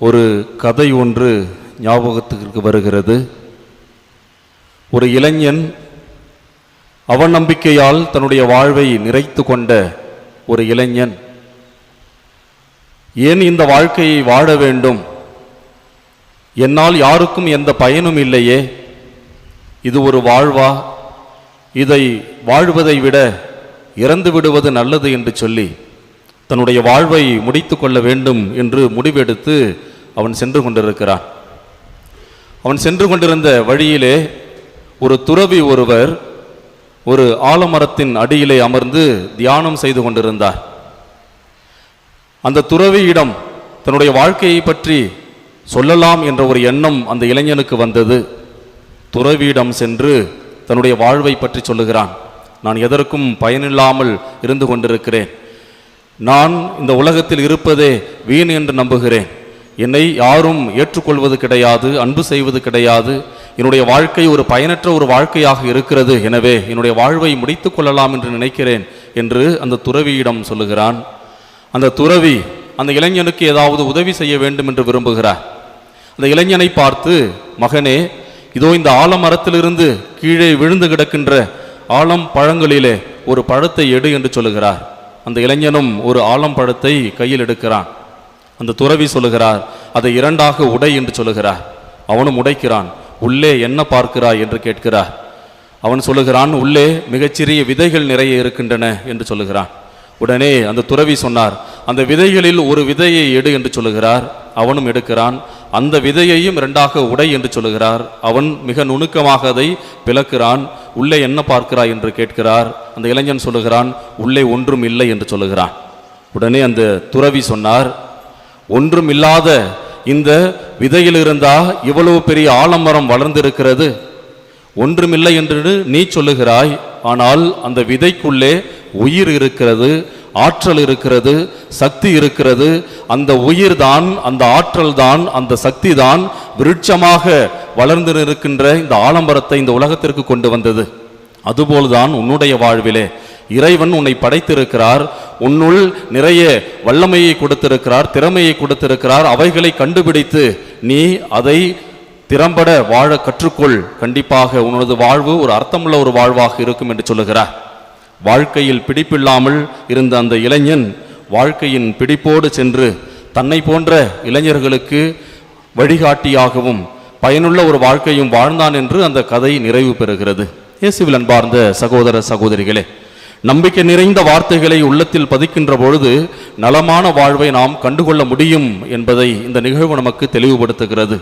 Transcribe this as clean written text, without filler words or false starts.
ஒரு கதை ஒன்று ஞாபகத்துக்கு வருகிறது. ஒரு இளைஞன் அவநம்பிக்கையால் தன்னுடைய வாழ்வை நிறைத்து கொண்ட ஒரு இளைஞன், ஏன் இந்த வாழ்க்கையை வாழ வேண்டும், என்னால் யாருக்கும் எந்த பயனும் இல்லையே, இது ஒரு வாழ்வா, இதை வாழ்வதை விட இறந்து விடுவது நல்லது என்று சொல்லி தன்னுடைய வாழ்வை முடித்து கொள்ள வேண்டும் என்று முடிவெடுத்து அவன் சென்று கொண்டிருக்கிறான். அவன் சென்று கொண்டிருந்த வழியிலே ஒரு துறவி ஒருவர் ஒரு ஆலமரத்தின் அடியிலே அமர்ந்து தியானம் செய்து கொண்டிருந்தார். அந்த துறவியிடம் தன்னுடைய வாழ்க்கையை பற்றி சொல்லலாம் என்ற ஒரு எண்ணம் அந்த இளைஞனுக்கு வந்தது. துறவியிடம் சென்று தன்னுடைய வாழ்வை பற்றி சொல்லுகிறான். நான் எதற்கும் பயனில்லாமல் இருந்து கொண்டிருக்கிறேன், நான் இந்த உலகத்தில் இருப்பதே வீண் என்று நம்புகிறேன், என்னை யாரும் ஏற்றுக்கொள்வது கிடையாது, அன்பு செய்வது கிடையாது, என்னுடைய வாழ்க்கை ஒரு பயனற்ற ஒரு வாழ்க்கையாக இருக்கிறது, எனவே என்னுடைய வாழ்வை முடித்து கொள்ளலாம் என்று நினைக்கிறேன் என்று அந்த துறவியிடம் சொல்லுகிறான். அந்த துறவி அந்த இளைஞனுக்கு ஏதாவது உதவி செய்ய வேண்டும் என்று விரும்புகிறார். அந்த இளைஞனை பார்த்து, மகனே, இதோ இந்த ஆலமரத்திலிருந்து கீழே விழுந்து கிடக்கின்ற ஆலம் பழங்களிலே ஒரு பழத்தை எடு என்று சொல்லுகிறார். அந்த இளைஞனும் ஒரு ஆலம் பழத்தை கையில் எடுக்கிறான். அந்த துறவி சொல்லுகிறார், அதை இரண்டாக உடை என்று சொல்லுகிறார். அவனும் உடைக்கிறான். உள்ளே என்ன பார்க்கிறாய் என்று கேட்கிறார். அவன் சொல்லுகிறான், உள்ளே மிகச்சிறிய விதைகள் நிறைய இருக்கின்றன என்று சொல்லுகிறான். உடனே அந்த துறவி சொன்னார், அந்த விதைகளில் ஒரு விதையை எடு என்று சொல்லுகிறார். அவனும் எடுக்கிறான். அந்த விதையையும் இரண்டாக உடை என்று சொல்லுகிறார். அவன் மிக நுணுக்கமாக அதை பிளக்கிறான். உள்ளே என்ன பார்க்கிறாய் என்று கேட்கிறார். அந்த இளைஞன் சொல்லுகிறான், உள்ளே ஒன்றும் இல்லை என்று சொல்லுகிறான். உடனே அந்த துறவி சொன்னார், ஒன்றும் இல்லாத இந்த விதையில் இருந்தா இவ்வளவு பெரிய ஆலமரம் வளர்ந்திருக்கிறது, ஒன்றுமில்லை என்று நீ சொல்லுகிறாய், ஆனால் அந்த விதைக்குள்ளே உயிர் இருக்கிறது, ஆற்றல் இருக்கிறது, சக்தி இருக்கிறது. அந்த உயிர் தான், அந்த ஆற்றல் தான், அந்த சக்தி தான் விருட்சமாக வளர்ந்து இருக்கின்ற இந்த ஆலமரத்தை இந்த உலகத்திற்கு கொண்டு வந்தது. அதுபோல்தான் உன்னுடைய வாழ்விலே இறைவன் உன்னை படைத்திருக்கிறார், உன்னுள் நிறைய வல்லமையை கொடுத்திருக்கிறார், திறமையை கொடுத்திருக்கிறார். அவைகளை கண்டுபிடித்து நீ அதை திறம்பட வாழ கற்றுக்கொள், கண்டிப்பாக உனது வாழ்வு ஒரு அர்த்தமுள்ள ஒரு வாழ்வாக இருக்கும் என்று சொல்லுகிறார். வாழ்க்கையில் பிடிப்பில்லாமல் இருந்த அந்த இளைஞன் வாழ்க்கையின் பிடிப்போடு சென்று தன்னை போன்ற இளைஞர்களுக்கு வழிகாட்டியாகவும் பயனுள்ள ஒரு வாழ்க்கையும் வாழ்ந்தான் என்று அந்த கதை நிறைவு பெறுகிறது. இயேசுவில் அன்பார்ந்த சகோதர சகோதரிகளே, நம்பிக்கை நிறைந்த வார்த்தைகளை உள்ளத்தில் பதிக்கின்ற பொழுது நலமான வாழ்வை நாம் கண்டுகொள்ள முடியும் என்பதை இந்த நிகழ்வு நமக்கு தெளிவுபடுத்துகிறது.